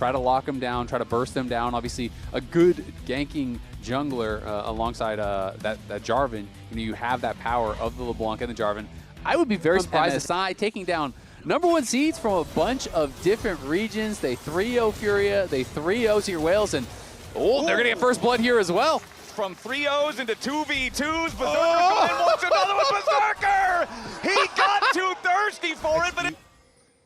try to lock them down, try to burst them down. Obviously, a good ganking jungler alongside that Jarvan. You have that power of the LeBlanc and the Jarvan. I would be very surprised MSI taking down #1 seeds from a bunch of different regions. They 3-0 Furia, they 3-0 Seer Whales, and they're going to get first blood here as well. From 3-0s into 2v2s, Berserker wants another one, Berserker! He got too thirsty for it, but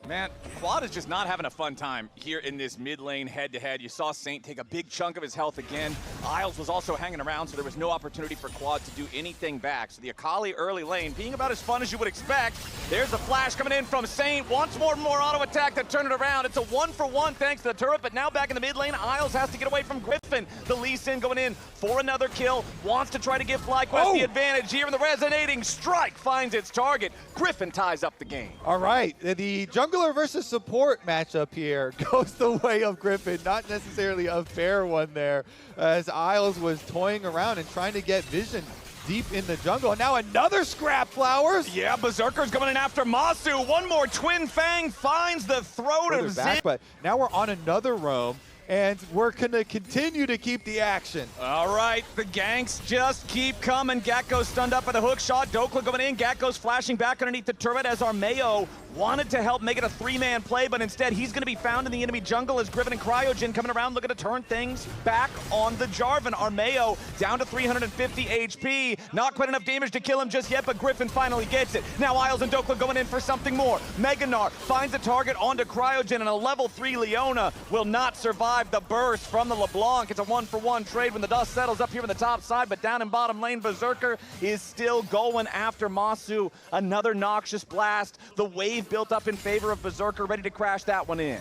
man, Quad is just not having a fun time here in this mid lane head-to-head. You saw Saint take a big chunk of his health again. Isles was also hanging around, so there was no opportunity for Quad to do anything back. So the Akali early lane being about as fun as you would expect. There's a flash coming in from Saint. Wants more and more auto attack to turn it around. It's a 1-for-1 thanks to the turret, but now back in the mid lane, Isles has to get away from Griffin. The Lee Sin going in for another kill. Wants to try to give FlyQuest the advantage here in the resonating strike. Finds its target. Griffin ties up the game. All right, the jungler versus support matchup here goes the way of Griffin. Not necessarily a fair one there, as Isles was toying around and trying to get vision deep in the jungle. And now another scrap, Flowers. Yeah, Berserker's coming in after Masu. One more Twin Fang finds the throat of Ziggs. But now we're on another roam, and we're going to continue to keep the action. All right, the ganks just keep coming. Gakko's stunned up by the hook shot. Dokla going in. Gakko's flashing back underneath the turret as Armeo wanted to help make it a 3-man play, but instead he's going to be found in the enemy jungle as Griffin and Cryogen coming around looking to turn things back on the Jarvan. Armeo down to 350 HP. Not quite enough damage to kill him just yet, but Griffin finally gets it. Now Isles and Dokla going in for something more. Meganar finds a target onto Cryogen, and a level 3 Leona will not survive the burst from the LeBlanc. It's a 1-for-1 trade when the dust settles up here on the top side, but down in bottom lane, Berserker is still going after Masu. Another noxious blast. The wave built up in favor of Berserker, ready to crash that one in.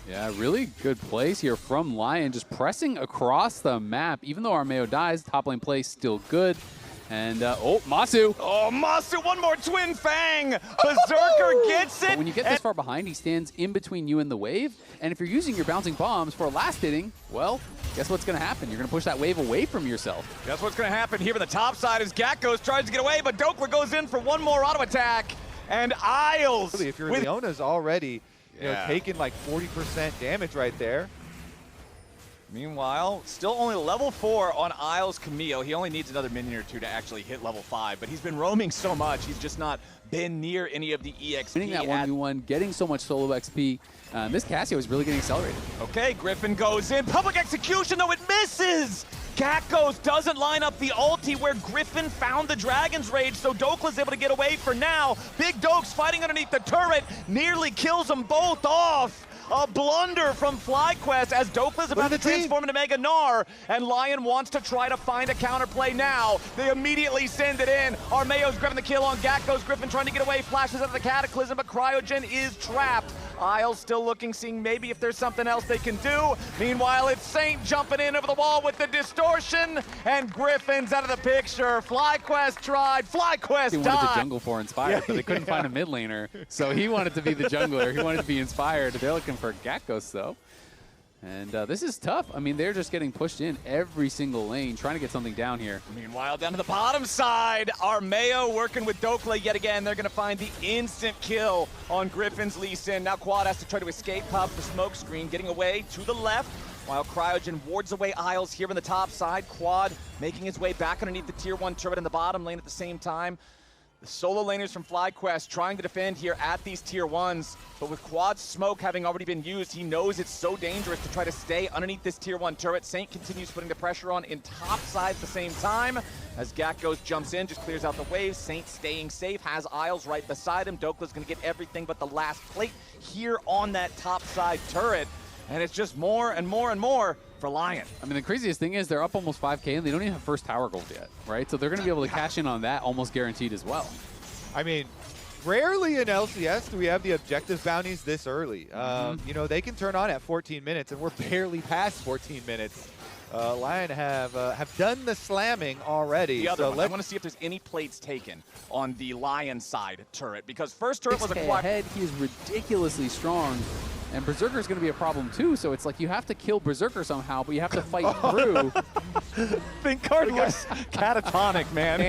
Yeah, really good plays here from Lyon, just pressing across the map. Even though Armeo dies, top lane play still good. And, Masu. Oh, Masu, one more Twin Fang. Berserker gets it. But when you get this far behind, he stands in between you and the wave. And if you're using your bouncing bombs for last hitting, well, guess what's going to happen? You're going to push that wave away from yourself. That's what's going to happen here on the top side as Gakko tries to get away, but Dokla goes in for one more auto attack. And Isles. Really, if you're Leona's already taking like 40% damage right there. Meanwhile, still only level 4 on Isles Camille. He only needs another minion or two to actually hit level 5, but he's been roaming so much, he's just not been near any of the EXP. Winning that 1v1, getting so much solo XP. This Cassio is really getting accelerated. Okay, Griffin goes in. Public execution, though, it misses! Gakko's doesn't line up the ulti where Griffin found the Dragon's Rage, so Dokla's able to get away for now. Big Dokes fighting underneath the turret, nearly kills them both off. A blunder from FlyQuest as Dokla's about to transform into Mega Gnar, and Lyon wants to try to find a counterplay now. They immediately send it in. Armeo's grabbing the kill on Gakko's. Griffin trying to get away, flashes out of the Cataclysm, but Cryogen is trapped. Isles still looking, seeing maybe if there's something else they can do. Meanwhile, it's Saint jumping in over the wall with the distortion, and Griffin's out of the picture. FlyQuest tried, FlyQuest died. He wanted the jungle for Inspired, but they couldn't find a mid laner, so he wanted to be the jungler. He wanted to be Inspired. They're looking for Gakkos, though. And this is tough. I mean, they're just getting pushed in every single lane, trying to get something down here. Meanwhile, down to the bottom side, Armeo working with Dokla yet again. They're going to find the instant kill on Griffin's Lee Sin. Now Quad has to try to escape past the smoke screen, getting away to the left, while Cryogen wards away Isles here on the top side. Quad making his way back underneath the tier 1 turret in the bottom lane at the same time. The solo laners from FlyQuest trying to defend here at these tier 1s, but with Quad's smoke having already been used, he knows it's so dangerous to try to stay underneath this tier 1 turret. Saint continues putting the pressure on in top side at the same time. As Gakkos jumps in, just clears out the waves. Saint staying safe, has Isles right beside him. Dokla's gonna get everything but the last plate here on that top side turret. And it's just more and more and more for Lyon. I mean, the craziest thing is they're up almost 5K and they don't even have first tower gold yet, right? So they're going to be able to cash in on that almost guaranteed as well. I mean, rarely in LCS do we have the objective bounties this early. You know, they can turn on at 14 minutes, and we're barely past 14 minutes. Lyon have done the slamming already. I want to see if there's any plates taken on the Lyon side turret, because first turret was acquired. Ahead, he is ridiculously strong. And Berserker's going to be a problem too, so it's like you have to kill Berserker somehow, but you have to fight through. Think card looks catatonic, man.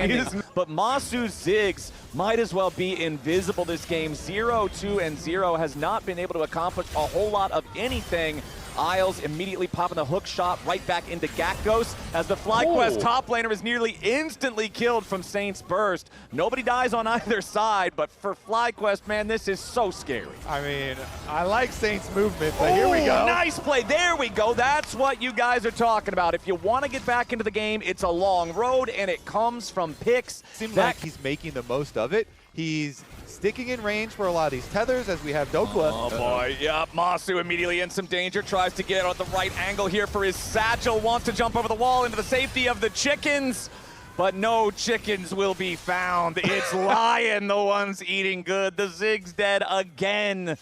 But Masu's Ziggs might as well be invisible this game. 0, 2, and 0 has not been able to accomplish a whole lot of anything. Isles immediately popping the hook shot right back into Gakgos as the FlyQuest top laner is nearly instantly killed from Saint's burst. Nobody dies on either side, but for FlyQuest, man, this is so scary. I mean, I like Saint's movement, but here we go. Nice play. There we go. That's what you guys are talking about. If you want to get back into the game, it's a long road, and it comes from picks. Seems like he's making the most of it. He's sticking in range for a lot of these tethers as we have Dokla. Oh boy, yep, Masu immediately in some danger, tries to get on the right angle here for his satchel, wants to jump over the wall into the safety of the chickens, but no chickens will be found. It's Lyon, the ones eating good. The Ziggs dead again.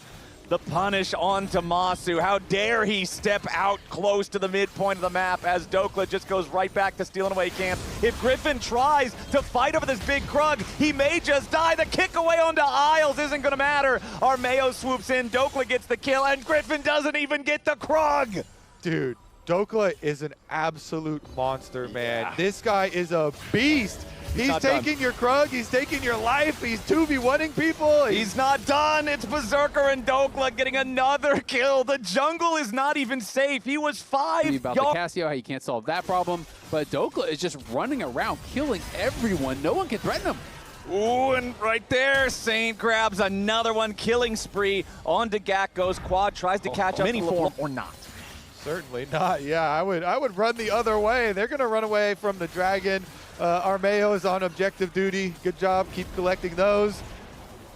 The punish onto Masu. How dare he step out close to the midpoint of the map as Dokla just goes right back to stealing away camp. If Griffin tries to fight over this big Krug, he may just die. The kick away onto Isles isn't going to matter. Armeo swoops in, Dokla gets the kill, and Griffin doesn't even get the Krug. Dude, Dokla is an absolute monster, man. Yeah. This guy is a beast. He's taking your Krug, he's taking your life, he's 2v1ing people. He's not done. It's Berserker and Dokla getting another kill. The jungle is not even safe. He was 5. About the Cassio, how you can't solve that problem. But Dokla is just running around, killing everyone. No one can threaten him. Ooh, and right there, Saint grabs another one, killing spree onto Gakgos. Quad tries to catch up to LeBlanc or not. Certainly not. Yeah, I would run the other way. They're going to run away from the dragon. Armeo is on objective duty. Good job. Keep collecting those.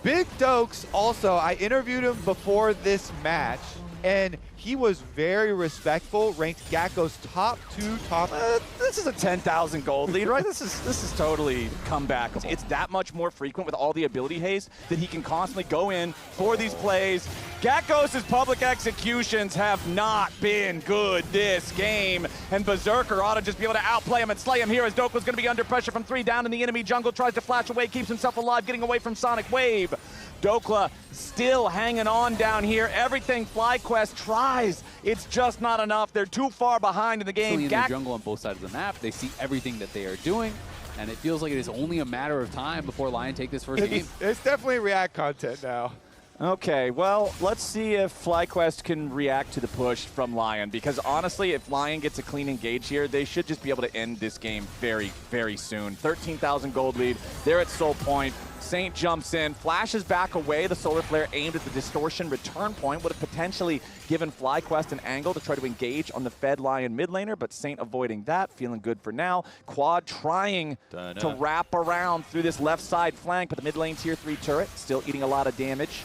Big Dokes also, I interviewed him before this match, and he was very respectful, ranked Gakgos top 2, top. This is a 10,000 gold lead, right? This is totally comeback. It's that much more frequent with all the ability haze that he can constantly go in for these plays. Gakgos' public executions have not been good this game, and Berserker ought to just be able to outplay him and slay him here as Dokla's going to be under pressure from 3 down in the enemy jungle, tries to flash away, keeps himself alive, getting away from Sonic Wave. Dokla still hanging on down here. Everything FlyQuest tries, it's just not enough. They're too far behind in the game. In the jungle on both sides of the map, they see everything that they are doing, and it feels like it is only a matter of time before Lyon take this first game. It's definitely React content now. Okay, well, let's see if FlyQuest can react to the push from Lyon, because honestly, if Lyon gets a clean engage here, they should just be able to end this game very, very soon. 13,000 gold lead. They're at soul point. Saint jumps in, flashes back away. The solar flare aimed at the distortion return point would have potentially given FlyQuest an angle to try to engage on the fed Lyon mid laner, but Saint avoiding that, feeling good for now. Quad trying to wrap around through this left side flank, but the mid lane tier 3 turret still eating a lot of damage.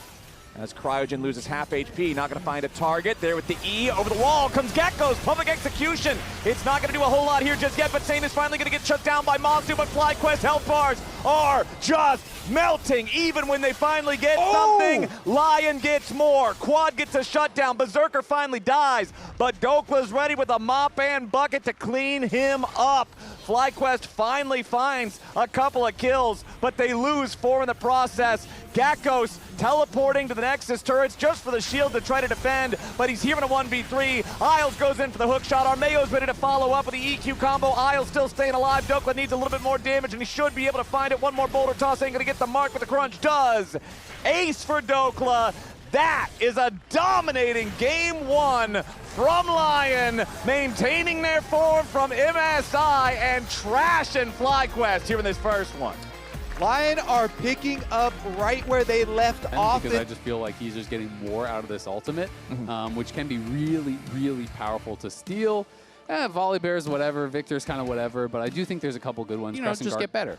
As Cryogen loses half HP, not going to find a target. There with the E, over the wall comes Gakgos, public execution. It's not going to do a whole lot here just yet, but Saint is finally going to get shut down by Masu, but FlyQuest health bars are just melting. Even when they finally get something, Lyon gets more. Quad gets a shutdown. Berserker finally dies, but Dokla's ready with a mop and bucket to clean him up. FlyQuest finally finds a couple of kills, but they lose 4 in the process. Gakgos teleporting to the Nexus turrets just for the shield to try to defend, but he's here in a 1v3. Isles goes in for the hook shot. Armeo's ready to follow up with the EQ combo. Isles still staying alive. Dokla needs a little bit more damage, and he should be able to find it. One more boulder toss ain't going to get the mark, but the crunch does. Ace for Dokla. That is a dominating game 1 from Lyon, maintaining their form from MSI and trashing FlyQuest here in this first one. Lyon are picking up right where they left off. Because I just feel like he's just getting more out of this ultimate, which can be really, really powerful to steal. Volley bears, whatever. Victor's kind of whatever, but I do think there's a couple good ones. Just get better.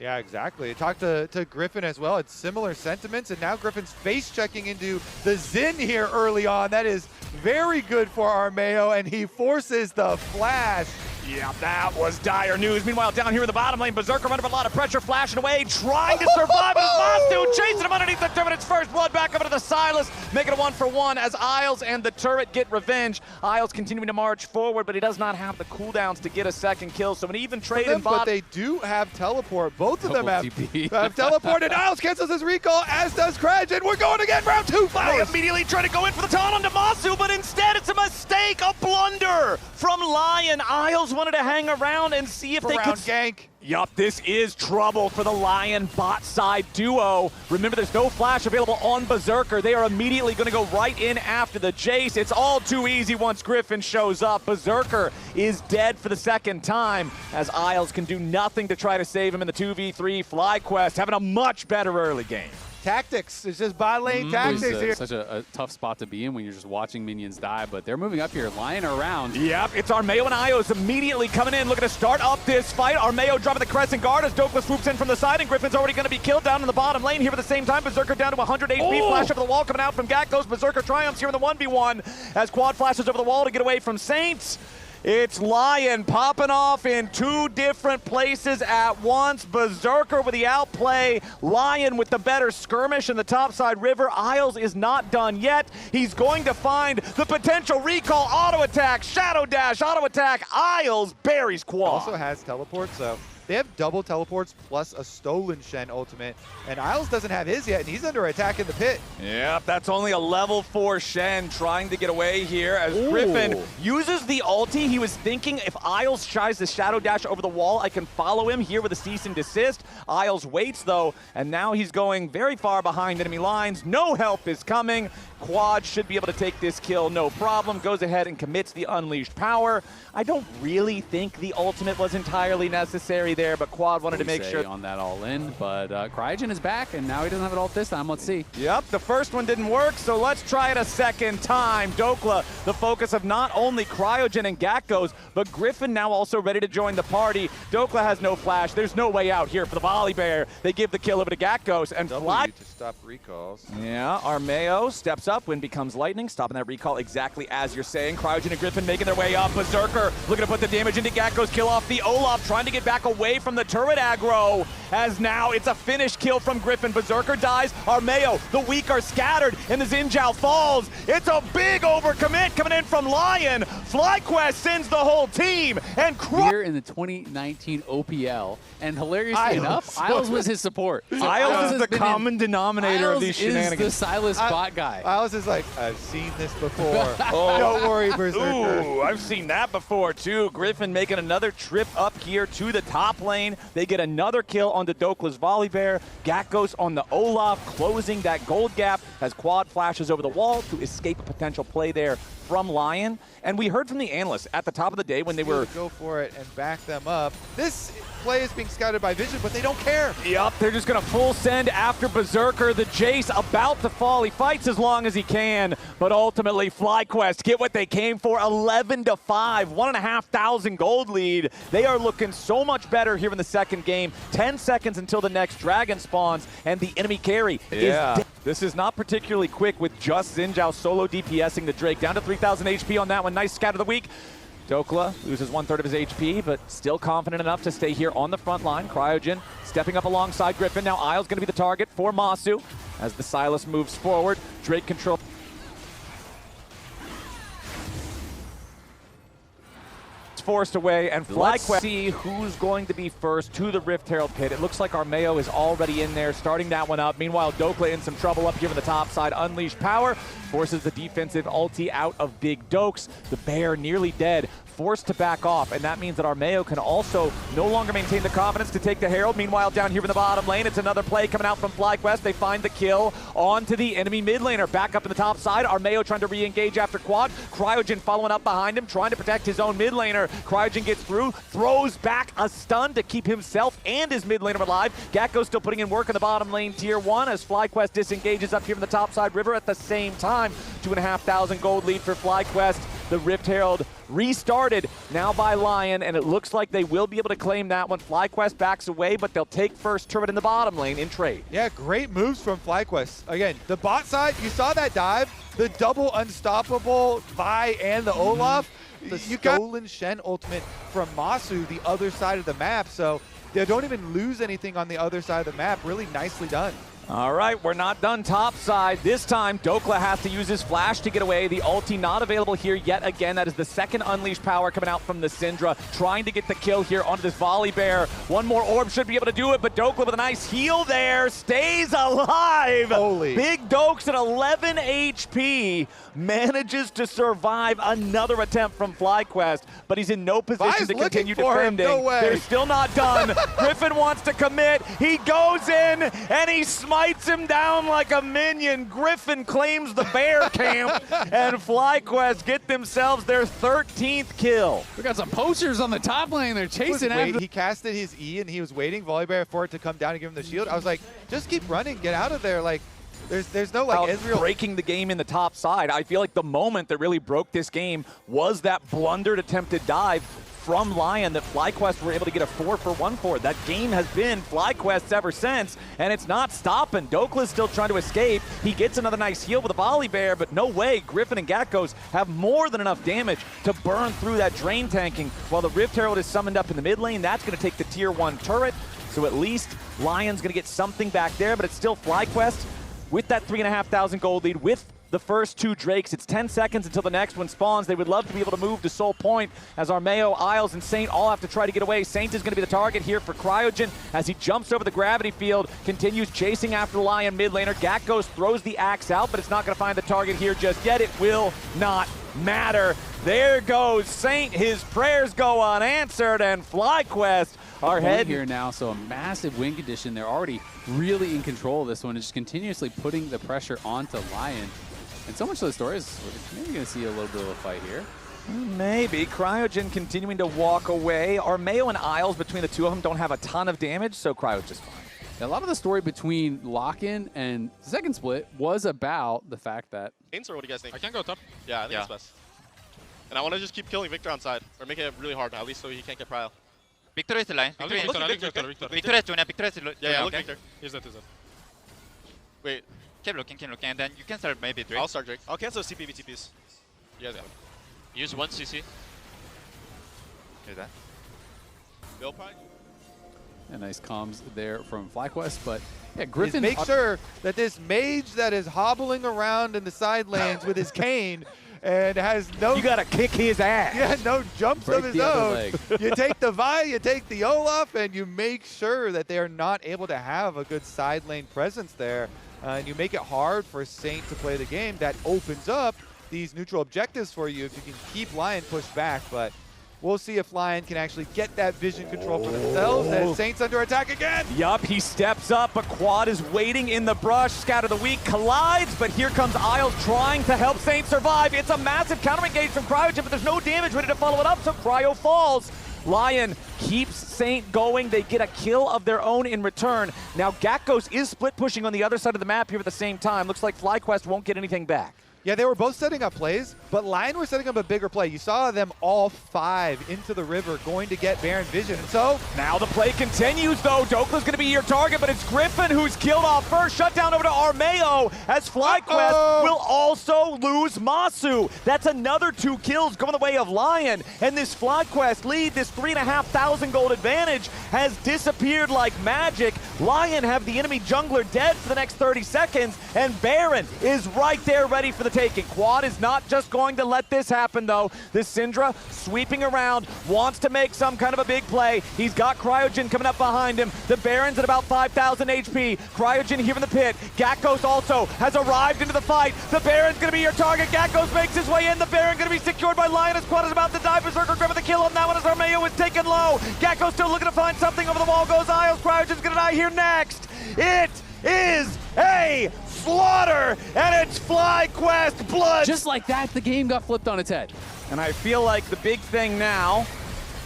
Yeah, exactly. Talked to Griffin as well. It's similar sentiments, and now Griffin's face checking into the Xin here early on. That is very good for Armeo, and he forces the flash. Yeah, that was dire news. Meanwhile, down here in the bottom lane, Berserker under a lot of pressure, flashing away, trying to survive. Masu chasing him underneath the turret. It's first blood back over to the Sylas, making it a 1-for-1 as Isles and the turret get revenge. Isles continuing to march forward, but he does not have the cooldowns to get a second kill. So an even trade in bot. But they do have teleport. Both of them have teleported. Isles cancels his recall, as does Credge, and we're going again. Round 2. They immediately try to go in for the taunt onto Masu, but instead it's a mistake, a blunder from Lyon. Isles Isles wanted to hang around and see if they could gank. Yup, this is trouble for the Lyon bot side duo. Remember, there's no flash available on Berserker. They are immediately going to go right in after the Jace. It's all too easy once Griffin shows up. Berserker is dead for the second time, as Isles can do nothing to try to save him in the 2v3. FlyQuest having a much better early game. Tactics. It's just bot lane tactics here. Such a tough spot to be in when you're just watching minions die, but they're moving up here, Lyon around. Yep, it's Armeo and Ios immediately coming in, looking to start up this fight. Armeo dropping the Crescent Guard as Dokla swoops in from the side, and Griffin's already going to be killed down in the bottom lane here at the same time. Berserker down to 100 HP, flash over the wall coming out from Gatgo's. Berserker triumphs here in the 1v1 as Quad flashes over the wall to get away from Saints. It's Lyon popping off in two different places at once. Berserker with the outplay. Lyon with the better skirmish in the topside river. Isles is not done yet. He's going to find the potential recall auto attack. Shadow dash, auto attack. Isles buries Quad. Also has teleport, so they have double teleports plus a stolen Shen ultimate, and Isles doesn't have his yet, and he's under attack in the pit. Yep, that's only a level 4 Shen trying to get away here as Griffin uses the ulti. He was thinking if Isles tries the Shadow Dash over the wall, I can follow him here with a cease and desist. Isles waits though, and now he's going very far behind enemy lines. No help is coming. Quad should be able to take this kill, no problem. Goes ahead and commits the unleashed power. I don't really think the ultimate was entirely necessary there, but Quad wanted to make sure on that all in. But Cryogen is back, and now he doesn't have it ult this time. Let's see. Yep, the first one didn't work, so let's try it a second time. Dokla, the focus of not only Cryogen and Gatgo's, but Griffin now also ready to join the party. Dokla has no flash. There's no way out here for the Volley Bear. They give the kill over to Gatgo's and Fly to stop recalls. Yeah, Armeo steps up, Wind becomes lightning, stopping that recall exactly as you're saying. Cryogen and Griffin making their way up. Berserker looking to put the damage into Gatgo's, kill off the Olaf, trying to get back away from the turret aggro, as now it's a finish kill from Griffin. Berserker dies, Armeo, the weak are scattered, and the Xinjiao falls. It's a big overcommit coming in from Lyon. FlyQuest sends the whole team, and here in the 2019 OPL, and hilariously enough, Isles was his support. So Isles is the common denominator of these shenanigans. Is the Sylas bot guy. Isles is like, I've seen this before. Don't worry, Berserker. Ooh, I've seen that before too. Griffin making another trip up here to the top lane. They get another kill onto Dokla's Volley Bear. Gatgo's on the Olaf, closing that gold gap as Quad flashes over the wall to escape a potential play there from Lyon. And we heard from the analysts at the top of the day when they were go for it and back them up. This play is being scouted by Vision, but they don't care. Yup, they're just gonna full send after Berserker. The Jace about to fall. He fights as long as he can, but ultimately FlyQuest get what they came for. 11-5, 1,500 gold lead. They are looking so much better here in the second game. 10 seconds until the next dragon spawns, and the enemy carry is dead. This is not particularly quick with just Xinjiao solo DPSing the Drake. Down to 3,000 HP on that one. Nice scat of the week. Dokla loses 1/3 of his HP, but still confident enough to stay here on the front line. Cryogen stepping up alongside Griffin. Now Isles going to be the target for Masu as the Sylas moves forward. Drake control. Forced away, and FlyQuest see who's going to be first to the Rift Herald pit. It looks like Armeo is already in there, starting that one up. Meanwhile, Dokla in some trouble up here on the top side. Unleashed power forces the defensive ulti out of Big Dokes. The bear nearly dead, forced to back off, and that means that Armeo can also no longer maintain the confidence to take the Herald. Meanwhile, down here in the bottom lane, it's another play coming out from FlyQuest. They find the kill onto the enemy mid laner. Back up in the top side, Armeo trying to re-engage after Quad. Cryogen following up behind him, trying to protect his own mid laner. Cryogen gets through, throws back a stun to keep himself and his mid laner alive. Gatgo still putting in work in the bottom lane, tier 1, as FlyQuest disengages up here in the top side river at the same time. 2,500 gold lead for FlyQuest. The Rift Herald restarted now by Lyon, and it looks like they will be able to claim that one. FlyQuest backs away, but they'll take first turret in the bottom lane in trade. Yeah, great moves from FlyQuest. Again, the bot side, you saw that dive, the double unstoppable Vi and the Olaf. The stolen Shen ultimate from Masu, the other side of the map, so they don't even lose anything on the other side of the map. Really nicely done. All right, we're not done topside. This time, Dokla has to use his flash to get away. The ulti not available here yet again. That is the second unleashed power coming out from the Syndra, trying to get the kill here onto this volley bear. One more orb should be able to do it, but Dokla with a nice heal there stays alive. Holy. Big Dokes at 11 HP manages to survive another attempt from FlyQuest, but he's in no position to continue defending. No way. They're still not done. Griffin wants to commit. He goes in and he smites him down like a minion. Griffin claims the bear camp, and FlyQuest get themselves their 13th kill. We got some posters on the top lane. They're chasing after. He casted his E and he was waiting Volleybear for it to come down and give him the shield. I was like, just keep running, get out of there. Like, there's no like Israel breaking the game in the top side. I feel like the moment that really broke this game was that blundered attempted dive from Lyon that FlyQuest were able to get a 4-for-1 for. That game has been FlyQuest's ever since, and it's not stopping. Dokla's still trying to escape. He gets another nice heal with a volley bear, but no way. Griffin and Gatkos have more than enough damage to burn through that drain tanking, while the Rift Herald is summoned up in the mid lane. That's going to take the tier 1 turret, so at least Lyon's going to get something back there, but it's still FlyQuest with that 3,500 gold lead, with the first 2 Drakes. It's 10 seconds until the next one spawns. They would love to be able to move to Soul Point as Armeo, Isles, and Saint all have to try to get away. Saint is going to be the target here for Cryogen as he jumps over the gravity field, continues chasing after Lyon mid laner. Gatkos throws the axe out, but it's not going to find the target here just yet. It will not matter. There goes Saint. His prayers go unanswered, and FlyQuest are heading here now, so a massive win condition. They're already really in control of this one and just continuously putting the pressure onto Lyon. And so much of the story is we're maybe going to see a little bit of a fight here. Maybe. Cryogen continuing to walk away. Armeo and Isles, between the two of them, don't have a ton of damage, so Cryo's just fine. A lot of the story between Lock-In and Second Split was about the fact that... Answer, what do you guys think? I can go top. Yeah, I think it's best. And I want to just keep killing Victor on side, or make it really hard, at least so he can't get Prio. Victor is the line. Victor is Tuna. Victor is Tuna. Yeah, look Victor. He's that, Wait. Keep looking, and then you can start maybe Drake. I'll start Drake. I'll cancel CP VTPs. You guys got it. Use 1 CC. Hear that? Bill Pride? And nice comms there from FlyQuest, but yeah, Griffin... Make sure that this mage that is hobbling around in the side lanes with his cane and has no... You gotta kick his ass. Yeah, no jumps Break of his the other own. leg. You take the Vi, you take the Olaf, and you make sure that they are not able to have a good side lane presence there. And you make it hard for Saint to play the game. That opens up these neutral objectives for you if you can keep Lyon pushed back. But we'll see if Lyon can actually get that vision control for themselves. And Saint's under attack again. Yup, he steps up, but Quad is waiting in the brush. Scatter the Weak collides, but here comes Isles trying to help Saint survive. It's a massive counter engage from Cryogen, but there's no damage ready to follow it up, so Cryo falls. Lyon keeps Saint going. They get a kill of their own in return. Now Gatkos is split pushing on the other side of the map here at the same time. Looks like FlyQuest won't get anything back. Yeah, they were both setting up plays, but Lyon were setting up a bigger play. You saw them all 5 into the river going to get Baron Vision. And so now the play continues, though. Dokla's going to be your target, but it's Griffin who's killed off first. Shut down over to Armeo as FlyQuest will also lose Masu. That's another 2 kills going the way of Lyon. And this FlyQuest lead, this 3,500 gold advantage, has disappeared like magic. Lyon have the enemy jungler dead for the next 30 seconds, and Baron is right there ready for the taking. Quad is not just going to let this happen, though. This Syndra sweeping around, wants to make some kind of a big play. He's got Cryogen coming up behind him. The Baron's at about 5,000 HP. Cryogen here in the pit. Gatkos also has arrived into the fight. The Baron's going to be your target. Gatkos makes his way in. The Baron going to be secured by Lyon as Quad is about to die. Berserker grabbing the kill on that one as Armeo is taken low. Gatkos still looking to find something. Over the wall goes Isles. Cryogen's going to die here next. It is a slaughter, and it's FlyQuest blood. Just like that, the game got flipped on its head. And I feel like the big thing now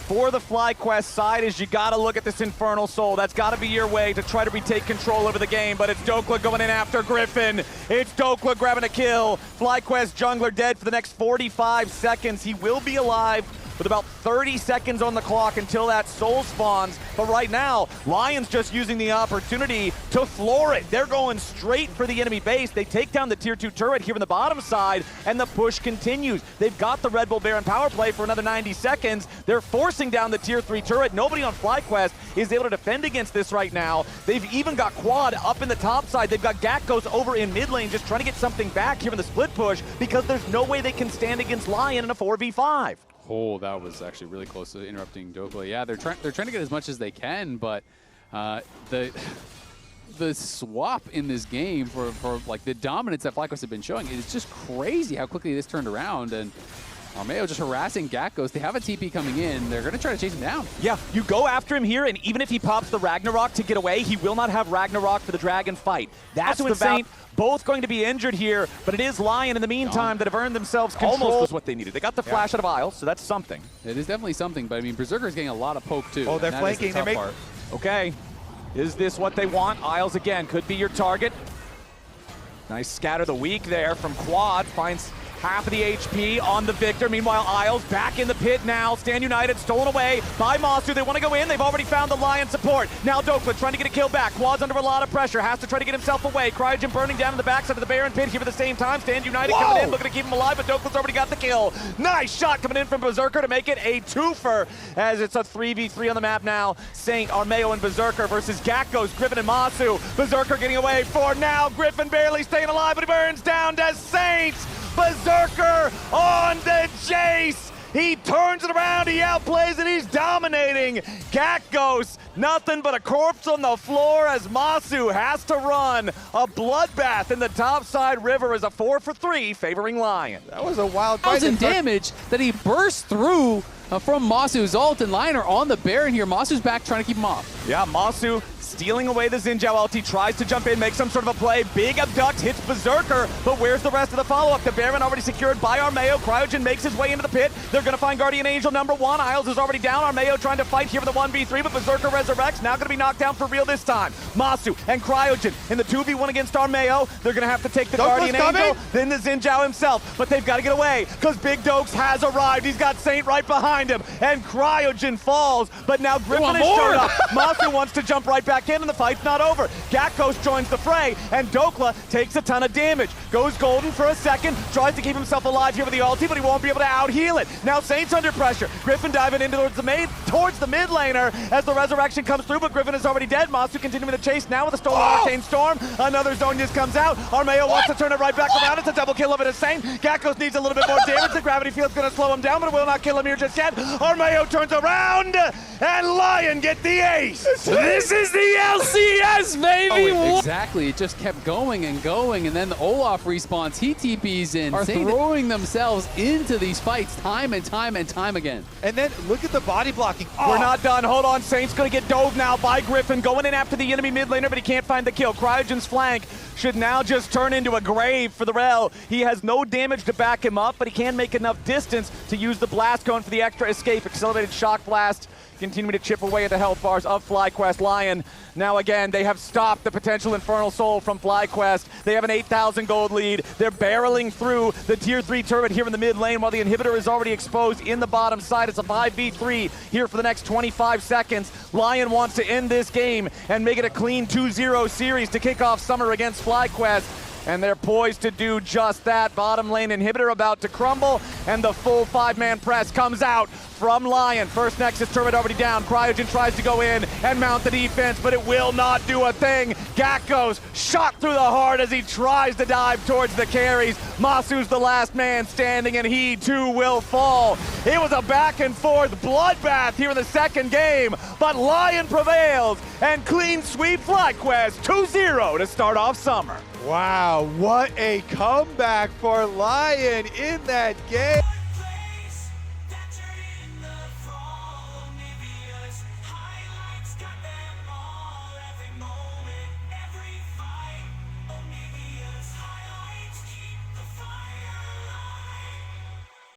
for the FlyQuest side is you got to look at this Infernal Soul. That's got to be your way to try to retake control over the game, but it's Dokla going in after Griffin. It's Dokla grabbing a kill. FlyQuest jungler dead for the next 45 seconds. He will be alive with about 30 seconds on the clock until that soul spawns. But right now, Lyon's just using the opportunity to floor it. They're going straight for the enemy base. They take down the tier 2 turret here on the bottom side, and the push continues. They've got the Red Bull Baron power play for another 90 seconds. They're forcing down the tier 3 turret. Nobody on FlyQuest is able to defend against this right now. They've even got Quad up in the top side. They've got Gakos over in mid lane just trying to get something back here in the split push because there's no way they can stand against Lyon in a 4v5. Oh, that was actually really close to interrupting Dokla. Yeah, they're trying to get as much as they can, but the swap in this game for like the dominance that FlyQuest have been showing, it is just crazy how quickly this turned around. And Armeo just harassing Gakos. They have a TP coming in. They're going to try to chase him down. Yeah, you go after him here, and even if he pops the Ragnarok to get away, he will not have Ragnarok for the Dragon fight. That's the Saint. Both going to be injured here, but it is Lyon in the meantime that have earned themselves control. Almost was what they needed. They got the flash out of Isles, so that's something. It is definitely something, but I mean, Berserker's getting a lot of poke too. Oh, they're flanking. They're making. Okay, is this what they want? Isles again could be your target. Nice scatter the weak there from Quad, finds half of the HP on the Victor. Meanwhile, Isles back in the pit now. Stand United stolen away by Masu. They want to go in. They've already found the Lion support. Now Dokla trying to get a kill back. Quad's under a lot of pressure. Has to try to get himself away. Cryogen burning down in the backside of the Baron pit here at the same time. Stand United coming in, looking to keep him alive, but Dokla's already got the kill. Nice shot coming in from Berserker to make it a twofer as it's a 3v3 on the map now. Saint, Armeo, and Berserker versus Gakos, Griffin, and Masu. Berserker getting away for now. Griffin barely staying alive, but he burns down to Saint. Berserker on the chase. He turns it around, he outplays it, he's dominating. Gakos, nothing but a corpse on the floor as Masu has to run. A bloodbath in the topside river is a 4 for 3 favoring Lyon. That was a wild fight. 1,000 damage that he burst through from Masu's ult, and Lyon are on the Baron here. Masu's back trying to keep him off. Yeah, Masu stealing away the Xin Zhao ulti, tries to jump in, make some sort of a play. Big abduct, hits Berserker, but where's the rest of the follow-up? The Baron already secured by Armeo. Cryogen makes his way into the pit. They're going to find Guardian Angel #1. Isles is already down. Armeo trying to fight here for the 1v3, but Berserker resurrects. Now going to be knocked down for real this time. Masu and Cryogen in the 2v1 against Armeo. They're going to have to take the Guardian Angel, then the Xin Zhao himself, but they've got to get away because Big Dokes has arrived. He's got Saint right behind him, and Cryogen falls, but now Griffin has showed up. Masu wants to jump right back in, and the fight's not over. Gakos joins the fray, and Dokla takes a ton of damage. Goes golden for a second, tries to keep himself alive here with the ulti, but he won't be able to out-heal it. Now Saint's under pressure. Griffin diving in towards the mid laner as the resurrection comes through, but Griffin is already dead. Masu continuing the chase now with a stolen Arcane Storm. Another Zonius comes out. Armeo wants to turn it right back around. It's a double kill of it as Saint. Gakos needs a little bit more damage. The gravity field's going to slow him down, but it will not kill him here just yet. Armeo turns around, and Lyon get the ace. This is the LCS, baby! Oh, exactly. It just kept going and going, and then the Olaf respawns. He TPs in, are throwing themselves into these fights time and time and time again. And then look at the body blocking. We're not done. Hold on. Saint's going to get dove now by Griffin, going in after the enemy mid laner, but he can't find the kill. Cryogen's flank should now just turn into a grave for the Rell. He has no damage to back him up, but he can make enough distance to use the blast cone for the extra escape. Accelerated shock blast continuing to chip away at the health bars of FlyQuest. Lyon, now again, they have stopped the potential Infernal Soul from FlyQuest. They have an 8,000 gold lead. They're barreling through the tier 3 turret here in the mid lane while the inhibitor is already exposed in the bottom side. It's a 5v3 here for the next 25 seconds. Lyon wants to end this game and make it a clean 2-0 series to kick off summer against FlyQuest. And they're poised to do just that. Bottom lane inhibitor about to crumble, and the full 5-man press comes out from Lyon. First Nexus turret already down. Cryogen tries to go in and mount the defense, but it will not do a thing. Gakos shot through the heart as he tries to dive towards the carries. Masu's the last man standing, and he too will fall. It was a back and forth bloodbath here in the second game, but Lyon prevails and clean sweep FlyQuest 2-0 to start off summer. Wow, what a comeback for Lyon in that game.